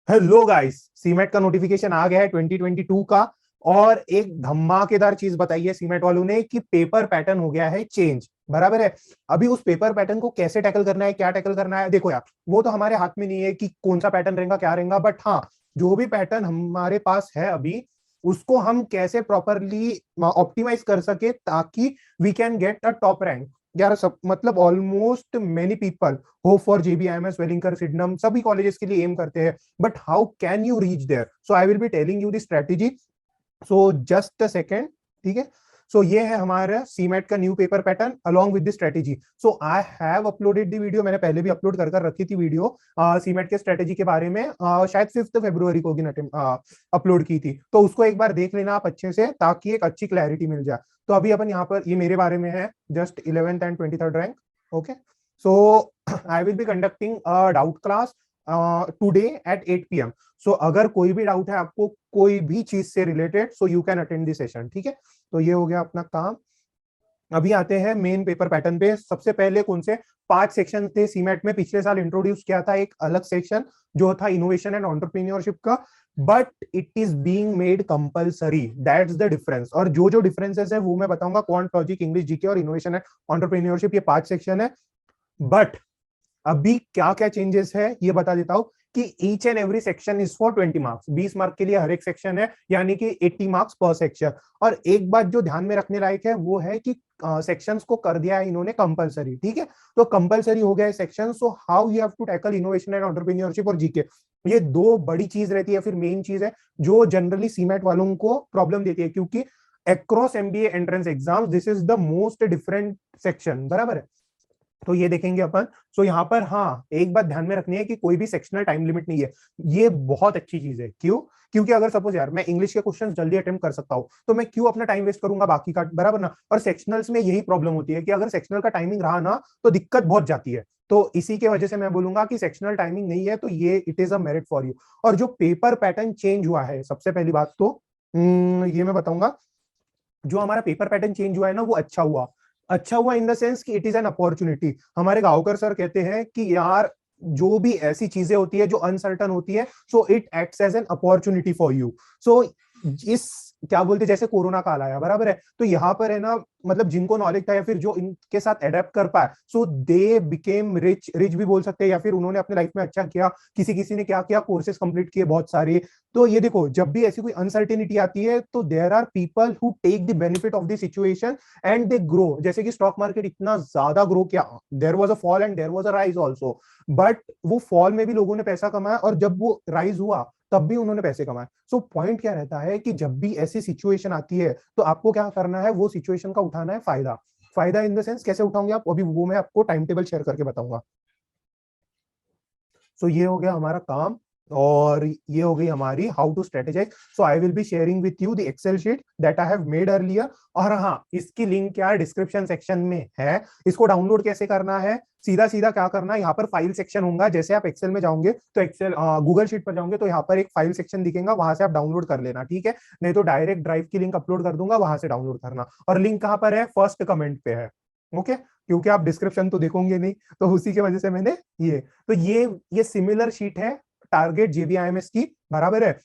Hello guys, cement का notification आ गया है 2022 का। और एक धमाकेदार चीज बताई है सीमेट वालों ने कि पेपर पैटर्न हो गया है चेंज। बराबर है। अभी उस पेपर पैटर्न को कैसे टैकल करना है, क्या टैकल करना है, देखो यार, वो तो हमारे हाथ में नहीं है कि कौन सा पैटर्न रहेगा क्या रहेगा, बट हाँ, जो भी पैटर्न हमारे पास है अभी, उसको हम कैसे प्रॉपरली ऑप्टिमाइज कर सके ताकि we can get a top rank. यार सब मतलब almost many people hope for JBIMS, Welingkar, Sydenham, सभी कॉलेजेस के लिए एम करते हैं। But how can you reach there? So I will be telling you the strategy. So just a second. ठीक है। सो ये है हमारा सीमेट का new paper pattern along with the strategy. So I have uploaded the video, मैंने पहले भी upload कर रखी थी वीडियो सीमेट के स्ट्रेटेजी के बारे में। शायद 5 फरवरी को अपलोड की थी, तो उसको एक बार देख लेना आप अच्छे से, ताकि एक अच्छी क्लैरिटी मिल जाए। तो अभी अपन यहाँ पर, ये मेरे बारे में है, just 11th and 23rd rank. Okay. So I will be conducting doubt class today at 8 PM। सो अगर कोई भी डाउट है आपको कोई भी चीज से related, so you can attend this session. ठीक है। तो ये हो गया अपना काम। अभी आते हैं मेन पेपर पैटर्न पे। सबसे पहले कौन से 5 सेक्शन थे सीमेट में, पिछले साल इंट्रोड्यूस किया था एक अलग सेक्शन जो था इनोवेशन एंड एंटरप्रेन्योरशिप का। But it is being made compulsory, that's the difference. और जो जो डिफरेंसेस है वो मैं बताऊंगा, क्वांट, लॉजिक, इंग्लिश, जीके और इनोवेशन एंड एंटरप्रेन्योरशिप, ये 5 सेक्शन है। बट अभी क्या क्या चेंजेस है ये बता देता हूं कि each and every section is for 20 marks, 20 mark के लिए हर एक सेक्शन है, यानी कि 80 मार्क्स पर सेक्शन। और एक बात जो ध्यान में रखने लायक है वो है कि सेक्शंस को कर दिया है इन्होंने कंपलसरी। ठीक है। तो कंपलसरी हो गया है section. So how you have to tackle innovation and entrepreneurship और जीके, ये दो बड़ी चीज रहती है, फिर मेन चीज है जो जनरली सीमेट वालों को प्रॉब्लम देती है, क्योंकि across MBA entrance exam this is the most different section. बराबर है। तो ये देखेंगे अपन। सो यहाँ पर हाँ, एक बात ध्यान में रखनी है कि कोई भी सेक्शनल टाइम लिमिट नहीं है। ये बहुत अच्छी चीज है। क्यों? क्योंकि अगर सपोज यार मैं इंग्लिश के क्वेश्चंस जल्दी अटेम्प्ट कर सकता हूँ, तो मैं क्यों अपना टाइम वेस्ट करूंगा बाकी का, बराबर ना। और सेक्शनल्स में यही प्रॉब्लम होती है कि अगर सेक्शनल का टाइमिंग रहा ना, तो दिक्कत बहुत जाती है। तो इसी के वजह से मैं बोलूंगा कि सेक्शनल टाइमिंग नहीं है तो ये it is a merit for you. और जो पेपर पैटर्न चेंज हुआ है, सबसे पहली बात तो ये मैं बताऊंगा, जो हमारा पेपर पैटर्न चेंज हुआ है ना, वो अच्छा हुआ। अच्छा हुआ इन द सेंस कि इट इज एन अपॉर्चुनिटी। हमारे गांवकर सर कहते हैं कि यार, जो भी ऐसी चीजें होती है जो अनसर्टन होती है, so it acts as an opportunity for you. So इस, क्या बोलते, जैसे कोरोना काल आया, बराबर है, तो यहाँ पर है ना, मतलब जिनको नॉलेज था या फिर जो इनके साथ अडेप्ट कर पाए, सो दे बिकेम रिच। रिच भी बोल सकते हैं, या फिर उन्होंने अपने लाइफ में अच्छा किया। किसी किसी ने क्या किया, कोर्सेज कंप्लीट किए बहुत सारे। तो ये देखो, जब भी ऐसी कोई अनसर्टेनिटी आती है तो there are people who take the benefit of the situation and they grow. जैसे कि स्टॉक मार्केट इतना ज्यादा ग्रो किया, there was a fall and there was a rise also. But वो फॉल में भी लोगों ने पैसा कमाया, और जब वो राइज हुआ तब भी उन्होंने पैसे कमाए। सो पॉइंट क्या रहता है कि जब भी ऐसी सिचुएशन आती है तो आपको क्या करना है, वो सिचुएशन का उठाना है फायदा। फायदा इन द सेंस कैसे उठाओगे आप, अभी वो मैं आपको टाइम टेबल शेयर करके बताऊंगा। सो ये हो गया हमारा काम। और ये हो गई हमारी how to strategize. So I will be sharing with you the excel sheet that I have made earlier. और हाँ, इसकी लिंक क्या डिस्क्रिप्शन सेक्शन में है। इसको डाउनलोड कैसे करना है, सीधा सीधा क्या करना है, यहाँ पर फाइल सेक्शन होगा। जैसे आप एक्सेल में जाओगे तो एक्सेल गूगल शीट पर जाओगे तो यहाँ पर एक फाइल सेक्शन दिखेगा, वहां से आप डाउनलोड कर लेना। ठीक है। नहीं तो डायरेक्ट ड्राइव की लिंक अपलोड कर दूंगा, वहां से डाउनलोड करना। और लिंक कहाँ पर है, फर्स्ट कमेंट पे है। ओके। क्योंकि आप डिस्क्रिप्शन तो देखोगे नहीं, तो उसी की वजह से मैंने ये, तो ये सिमिलर शीट है टारगेट जेबीआईएमएस की। बराबर है।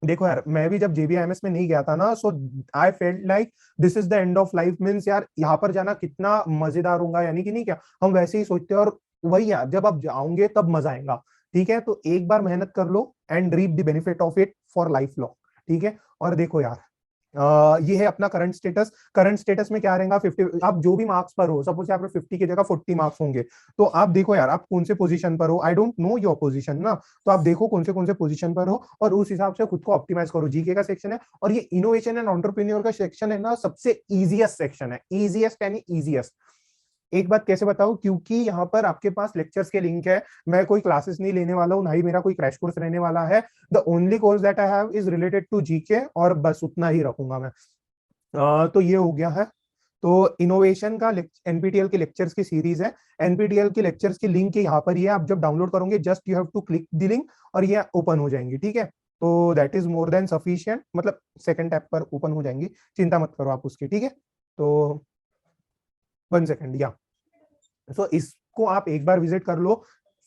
देखो यार, मैं भी जब जेबीआईएमएस में नहीं गया था ना, so I felt like this is the end of life. Means यार, यहाँ पर जाना कितना मजेदार होगा, यानी कि नहीं क्या, हम वैसे ही सोचते हैं। और वही यार, जब आप जाओगे तब मजा आएगा। ठीक है। तो एक बार मेहनत कर लो and reap the benefit of it for life long. ठीक है। और देखो यार, ये है अपना करंट स्टेटस। करंट स्टेटस में क्या रहेगा, 50, आप जो भी मार्क्स पर हो, सपोज आप 50 की जगह 40 मार्क्स होंगे, तो आप देखो यार, आप कौन से पोजीशन पर हो। I don't know your position ना, तो आप देखो कौन से पोजीशन पर हो, और उस हिसाब से खुद को ऑप्टिमाइज करो। जीके का सेक्शन है, और ये इनोवेशन एंड एंटरप्रेन्योर का सेक्शन है ना, सबसे इजिएस्ट सेक्शन है, इजिएस्ट यानी इजिएस्ट। एक बात कैसे बताऊं, क्योंकि यहाँ पर आपके पास लेक्चर्स के लिंक है। मैं कोई क्लासेस नहीं लेने वाला हूँ, ना ही मेरा कोई क्रैश कोर्स रहने वाला है। The only course that I have is related to GK, और बस उतना ही रखूंगा मैं। तो ये हो गया है। तो इनोवेशन का एनपीटीएल के लेक्चर्स की सीरीज है। एनपीटीएल के लेक्चर्स की लिंक यहाँ पर ही है, आप जब डाउनलोड करोगे just you have to click the link, और ये ओपन हो जाएंगी। ठीक है। तो that is more than sufficient, मतलब सेकंड टैब पर ओपन हो जाएंगी, चिंता मत करो आप उसकी। ठीक है। तो 1 सेकंड या, सो इसको आप एक बार विजिट कर लो।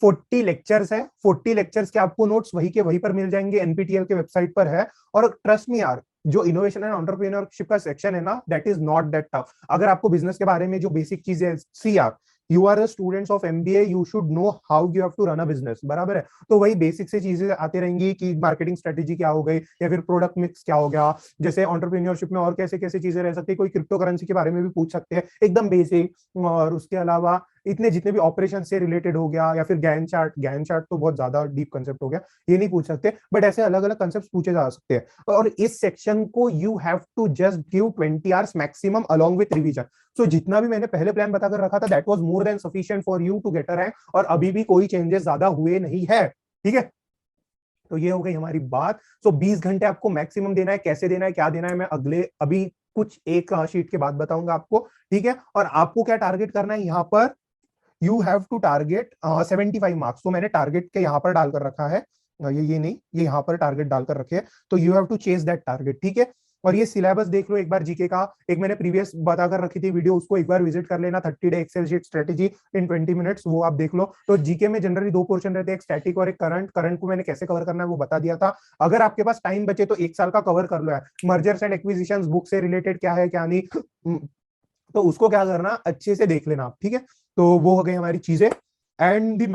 40 लेक्चर्स है, 40 लेक्चर्स के आपको नोट्स वही के वहीं पर मिल जाएंगे, एनपीटीएल के वेबसाइट पर है। और ट्रस्ट मी यार, जो इनोवेशन एंड एंटरप्रेन्योरशिप का सेक्शन है ना, that is not that tough. अगर आपको बिजनेस के बारे में जो बेसिक चीजें, सी यार, you are a students of MBA, you should know how you have to run a business, बराबर है। तो वही बेसिक से चीजें आती रहेंगी कि मार्केटिंग स्ट्रेटेजी क्या हो गई, या फिर प्रोडक्ट मिक्स क्या हो गया, जैसे एंटरप्रेन्योरशिप में और कैसे कैसे चीजें रह सकती है, कोई क्रिप्टो करेंसी के बारे में भी पूछ सकते हैं, एकदम बेसिक। और उसके अलावा इतने जितने भी ऑपरेशन से रिलेटेड हो गया, या फिर गैन चार्ट, गैन चार्ट तो बहुत ज्यादा डीप कंसेप्ट हो गया, ये नहीं पूछ सकते, बट ऐसे अलग अलग कंसेप्ट पूछे जा सकते हैं। और इस सेक्शन को you have to just give 20 hours maximum along with revision. So जितना भी मैंने पहले प्लान बताकर रखा था, that was more than sufficient for you to get a rank, और अभी भी कोई चेंजेस ज्यादा हुए नहीं है, ठीक है। तो ये हो गई हमारी बात। सो 20 घंटे आपको मैक्सिमम देना है, कैसे देना है, क्या देना है, मैं अगले अभी कुछ एक शीट के बाद बताऊंगा आपको, ठीक है। और आपको क्या टारगेट करना है यहाँ पर, you have to target 75 marks. तो मैंने टारगेट के यहाँ पर डालकर रखा है, ये नहीं, ये यहाँ पर टारगेट डालकर रखे हैं, तो you have to chase that target, ठीक है। और ये सिलेबस देख लो एक बार जीके का, एक मैंने प्रीवियस बताकर रखी थी वीडियो, उसको एक बार विजिट कर लेना, 30 day excel sheet strategy in 20 minutes, वो आप देख लो। तो जीके में जनरली दो पोर्शन रहते हैं, एक स्टैटिक और एक करंट। करंट को मैंने कैसे कवर करना है वो बता दिया था। अगर आपके पास टाइम बचे तो एक साल का कवर कर लो है, मर्जर्स एंड एक्विजिशंस, बुक से रिलेटेड क्या है क्या नहीं, तो उसको क्या करना, अच्छे से देख लेना आप, ठीक है। तो वो हो गई हमारी चीजें। And the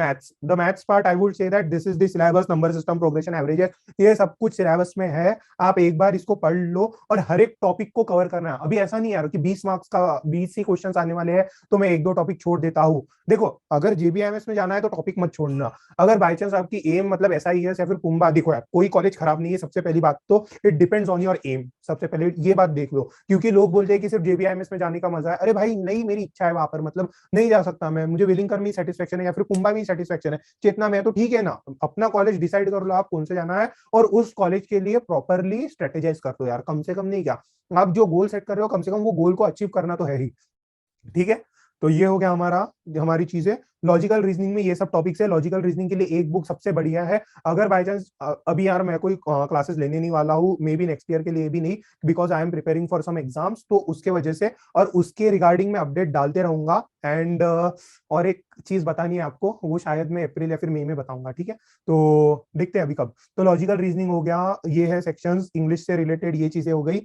maths part, I would say that this is the syllabus, number system, progression, averages, ये सब कुछ सिलेबस में है। आप एक बार इसको पढ़ लो, और हर एक टॉपिक को कवर करना है। अभी ऐसा नहीं यार कि 20 मार्क्स का 20 ही क्वेश्चंस आने वाले हैं तो मैं एक दो टॉपिक छोड़ देता हूँ। देखो, अगर जेबीएमएस में जाना है तो टॉपिक मत छोड़ना। अगर बाई चांस आपकी एम मतलब ऐसा ही है, या फिर कुंभा, देखो यार कोई कॉलेज खराब नहीं है, सबसे पहली बात तो it depends on your aim, सबसे पहले ये बात देख लो। क्योंकि लोग बोलते हैं कि सिर्फ जेबीएमएस में जाने का मजा है, अरे भाई नहीं, मेरी इच्छा है वहां पर, मतलब नहीं जा सकता मैं, मुझे विलिंगकर में सेटिस्फेक्शन है, या फिर कुंभा में सेटिस्फेक्शन है, चेतना में, तो ठीक है ना, अपना कॉलेज डिसाइड कर लो आप कौन से जाना है, और उस कॉलेज के लिए प्रॉपरली स्ट्रेटेजाइज कर दो यार, कम से कम नहीं, क्या आप जो गोल सेट कर रहे हो, कम से कम वो गोल को अचीव करना तो है ही, ठीक है। तो ये हो गया हमारा, हमारी चीजें। लॉजिकल रीजनिंग में ये सब टॉपिक्स है। लॉजिकल रीजनिंग के लिए एक बुक सबसे बढ़िया है। अगर बाय चांस अभी यार मैं कोई क्लासेस लेने नहीं वाला हूँ, मे बी नेक्स्ट ईयर के लिए भी नहीं, because I am preparing for some exams, तो उसके वजह से, और उसके रिगार्डिंग में अपडेट डालते रहूंगा। एंड और एक चीज बतानी है आपको, वो शायद मैं अप्रैल या फिर मई में बताऊंगा, ठीक है। तो देखते हैं अभी कब। तो लॉजिकल रीजनिंग हो गया, ये है सेक्शंस, इंग्लिश से रिलेटेड ये चीजें हो गई।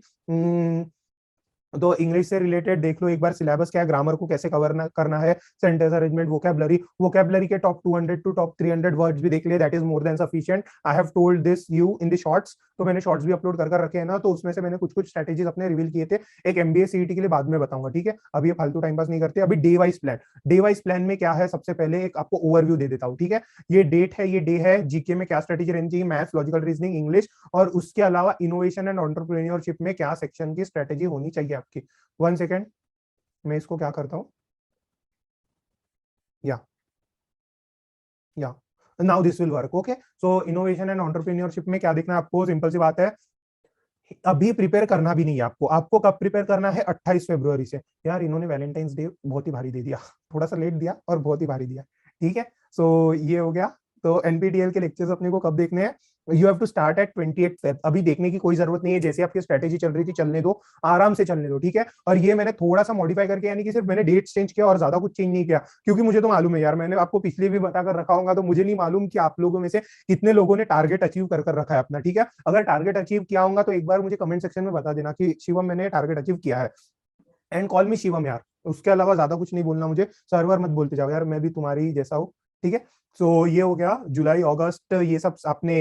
तो इंग्लिश से रिलेटेड देख लो एक बार सिलेबस क्या है, ग्रामर को कैसे कवर करना है, सेंटेंस अरेंजमेंट, वोकैबुलरी, वोकैबुलरी के टॉप 200 टू टॉप 300 वर्ड्स भी देख लिए, that is more than sufficient. I have told this you in the shorts, तो मैंने शॉर्ट्स भी अपलोड कर रखे हैं ना, तो उसमें से मैंने कुछ कुछ स्ट्रेटेजीज अपने रिवील किए थे, एक एमबीए सीईटी के लिए बाद में बताऊंगा, ठीक है। अभी ये फालतू टाइम पास नहीं करते। अभी day wise plan, day wise plan में क्या है, सबसे पहले एक आपको ओवरव्यू दे देता हूँ, ठीक है। ये डेट है, ये डे है, जीके में क्या स्ट्रेटेजी रहनी चाहिए, मैथ्स, लॉजिकल रीजनिंग, इंग्लिश, और उसके अलावा इनोवेशन एंड एंटरप्रेन्योरशिप में क्या सेक्शन की स्ट्रेटेजी होनी चाहिए आपकी। 1 सेकेंड, मैं इसको क्या करता हूं, या या now this will work, okay. So innovation and entrepreneurship में क्या देखना है आपको, सिंपल सी बात है, अभी प्रिपेयर करना भी नहीं है आपको। आपको कब प्रिपेयर करना है, 28 फरवरी से। यार इन्होंने वैलेंटाइंस डे बहुत ही भारी दे दिया, थोड़ा सा लेट दिया और बहुत ही भारी दिया, ठीक है। सो ये हो गया। तो एनपीटीएल के लेक्चर्स अपने को कब देखने हैं, you have to start at 28 Feb. अभी देखने की कोई जरूरत नहीं है, जैसे आपकी स्ट्रेटेजी चल रही थी चलने दो, आराम से चलने दो, ठीक है। और ये मैंने थोड़ा सा मॉडिफाई करके, यानी कि सिर्फ मैंने डेट चेंज किया और ज्यादा कुछ चेंज नहीं किया, क्योंकि मुझे तो मालूम है यार, मैंने आपको पिछले भी बताकर रखा होगा, तो मुझे नहीं मालूम कि आप लोगों में से कितने लोगों ने टारगेट अचीव कर रखा है अपना, ठीक है। अगर टारगेट अचीव किया होगा तो एक बार मुझे कमेंट सेक्शन में बता देना कि शिवम मैंने टारगेट अचीव किया है, एंड कॉल मी शिवम यार। उसके अलावा ज्यादा कुछ नहीं बोलना मुझे, सर्वर मत बोलते जाओ यार, मैं भी तुम्हारी जैसा हूँ, ठीक है। सो ये हो गया जुलाई अगस्त, ये सब आपने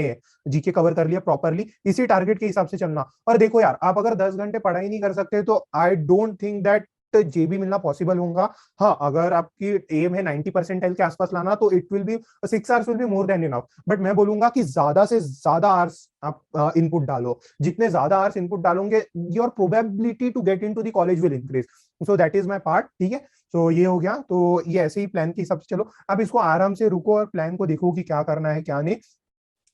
जीके कवर कर लिया प्रॉपरली, इसी टारगेट के हिसाब से चलना। और देखो यार, आप अगर 10 घंटे पढ़ाई नहीं कर सकते तो आई डोंट थिंक दैट जेबी मिलना पॉसिबल होगा। हाँ, अगर आपकी एम है 90 परसेंटाइल के आसपास लाना, तो it will be 6 hours will be more than enough. But मैं बोलूंगा कि ज्यादा से ज्यादा आवर्स आप इनपुट डालो, जितने ज्यादा आवर्स इनपुट डालोगे, your probability to get into the college will increase. So that is my part, ठीक है। तो ये हो गया। तो ये ऐसे ही प्लान के हिसाब से चलो, अब इसको आराम से रुको और प्लान को देखो कि क्या करना है क्या नहीं।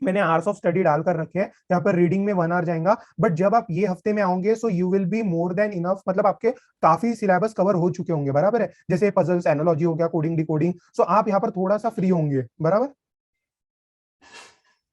मैंने आवर्स ऑफ स्टडी डालकर रखे हैं, यहाँ पर रीडिंग में 1 आवर जाएगा, बट जब आप ये हफ्ते में आओगे so you will be more than enough, मतलब आपके काफी सिलेबस कवर हो चुके होंगे, बराबर है। जैसे पजल्स, एनालॉजी हो गया, कोडिंग डिकोडिंग, सो आप यहाँ पर थोड़ा सा फ्री होंगे, बराबर।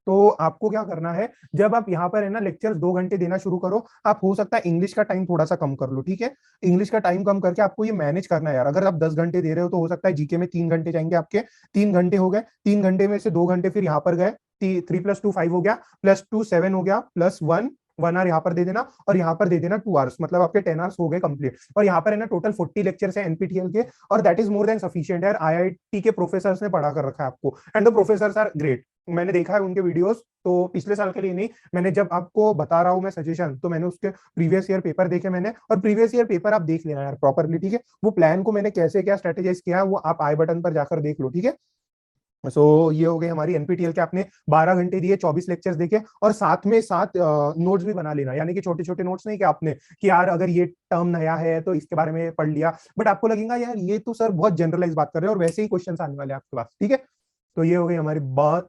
तो आपको क्या करना है, जब आप यहाँ पर है ना लेक्चर्स 2 घंटे देना शुरू करो, आप हो सकता है इंग्लिश का टाइम थोड़ा सा कम कर लो, ठीक है। इंग्लिश का टाइम कम करके आपको ये मैनेज करना है यार। अगर आप 10 घंटे दे रहे हो तो हो सकता है जीके में 3 घंटे जाएंगे आपके, 3 घंटे हो गए, 3 घंटे में से 2 घंटे फिर यहाँ पर गए, 3 + 2 5 हो गया, +2 7 हो गया, +1 1 आवर यहाँ पर दे देना, और यहाँ पर दे देना 2 आवर्स, मतलब आपके 10 आवर्स हो गए कंप्लीट। और यहाँ पर है ना टोटल 40 लेक्चर्स है एनपीटीएल के, और that is more than sufficient यार। आईआईटी के प्रोफेसर्स ने पढ़ा कर रखा है आपको, and the professors are great. मैंने देखा है उनके वीडियोस, तो पिछले साल के लिए नहीं, मैंने जब आपको बता रहा हूँ मैं सजेशन, तो मैंने उसके प्रीवियस ईयर पेपर देखे मैंने, और प्रीवियस ईयर पेपर आप देख लेना यार प्रॉपरली, ठीक है। वो प्लान को मैंने कैसे क्या स्ट्रेटेजाइज किया है वो आप आई बटन पर जाकर देख लो, ठीक है। सो ये हो गई हमारी एनपीटीएल के, आपने 12 घंटे दिए, 24 लेक्चर्स देखे, और साथ में साथ नोट्स भी बना लेना, यानी कि छोटे छोटे नोट्स नहीं कि आपने कि यार अगर ये टर्म नया है तो इसके बारे में पढ़ लिया, बट आपको लगेगा यार ये तो सर बहुत जनरलाइज बात कर रहे हैं, और वैसे ही क्वेश्चन आने वाले हैं आपके पास, ठीक है। तो ये हो गई हमारी बात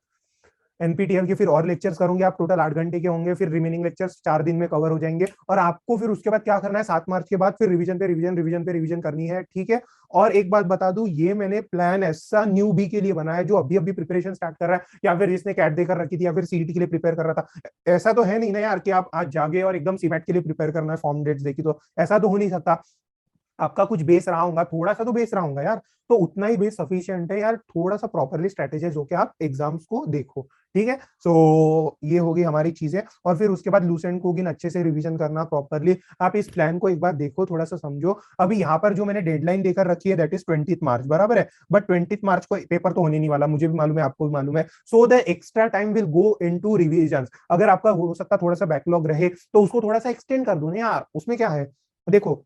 एनपीटीएल के। फिर और लेक्चर्स करूंगे आप, टोटल 8 घंटे के होंगे, फिर रिमेनिंग लेक्चर्स 4 दिन में कवर हो जाएंगे। और आपको फिर उसके बाद क्या करना है, 7 मार्च के बाद फिर रिवीजन पे रिवीजन, रिवीजन पे रिवीजन करनी है, ठीक है। और एक बात बता दूं, ये मैंने प्लान ऐसा न्यू बी के लिए बनाया है जो अभी अभी प्रिपरेशन स्टार्ट कर रहा है, या फिर जिसने कैट देकर रखी थी, या फिर सीईटी के लिए प्रिपेयर कर रहा था। ऐसा तो है नहीं ना यार कि आप आज जागे और एकदम सीमेट के लिए प्रिपेयर करना है, फॉर्म डेट्स देखी, तो ऐसा तो हो नहीं सकता। आपका कुछ बेस रहा होगा, थोड़ा सा तो बेस रहा होगा यार, तो उतना ही बेस सफिशिएंट है यार। थोड़ा सा प्रॉपरली स्ट्रेटेजाइज होके आप एग्जाम्स को देखो, ठीक है। सो ये होगी हमारी चीजें। और फिर उसके बाद लूसेंट कोगिन अच्छे से रिवीजन करना प्रॉपरली। आप इस प्लान को एक बार देखो, थोड़ा सा समझो। अभी यहाँ पर जो मैंने डेडलाइन देकर रखी है दैट इज 20 मार्च, बराबर है। बट 20 मार्च को पेपर तो होने नहीं वाला, मुझे भी मालूम है, आपको भी मालूम है। So the extra time will go into revision. अगर आपका हो सकता थोड़ा सा बैकलॉग रहे तो उसको थोड़ा सा एक्सटेंड कर दो ना यार, उसमें क्या है। देखो,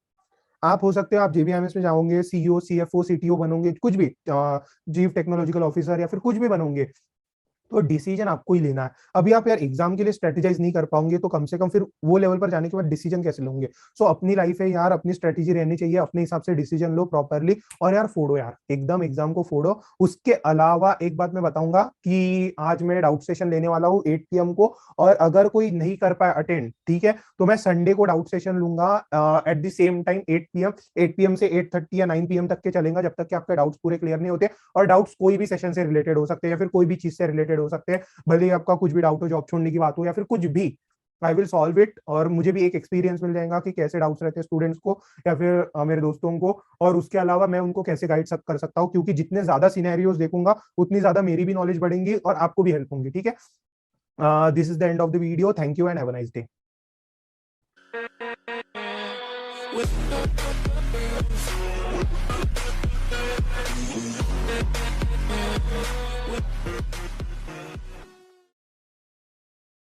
आप हो सकते हो आप जेबीएमएस में जाओगे, सीईओ सीएफओ सीटीओ बनोगे, कुछ भी चीफ टेक्नोलॉजिकल ऑफिसर या फिर कुछ भी बनोगे, तो डिसीजन आपको ही लेना है। अभी आप यार एग्जाम के लिए स्ट्रेटेजाइज नहीं कर पाओगे, तो कम से कम फिर वो लेवल पर जाने के बाद डिसीजन कैसे लोगे। सो अपनी लाइफ है यार, अपनी स्ट्रेटेजी रहनी चाहिए, अपने हिसाब से डिसीजन लो प्रॉपरली, और यार फोड़ो यार, एकदम एग्जाम को फोड़ो। उसके अलावा एक बात मैं बताऊंगा कि आज मैं डाउट सेशन लेने वाला हूँ 8 PM को, और अगर कोई नहीं कर पाए अटेंड, ठीक है, तो मैं संडे को डाउट सेशन लूंगा at the same time 8 PM। 8 PM से 8:30 या 9 PM तक के चलेगा, जब तक कि आपके डाउट्स पूरे क्लियर नहीं होते। और डाउट्स कोई भी सेशन से रिलेटेड हो सकते हैं, या फिर कोई भी चीज से रिलेटेड हो सकते हैं, भले ही आपका कुछ भी डाउट हो, जॉब छोड़ने की बात हो या फिर कुछ भी, आई विल सॉल्व इट। और मुझे भी एक एक्सपीरियंस मिल जाएगा कि कैसे डाउट्स रहते हैं स्टूडेंट्स को या फिर मेरे दोस्तों को, और उसके अलावा मैं उनको कैसे गाइड कर सकता हूँ, क्योंकि जितने ज्यादा सिनेरियोज देखूंगा उतनी ज्यादा मेरी भी नॉलेज बढ़ेगी और आपको भी हेल्प होंगी, ठीक है। This is the end of the video, thank you and have a nice day.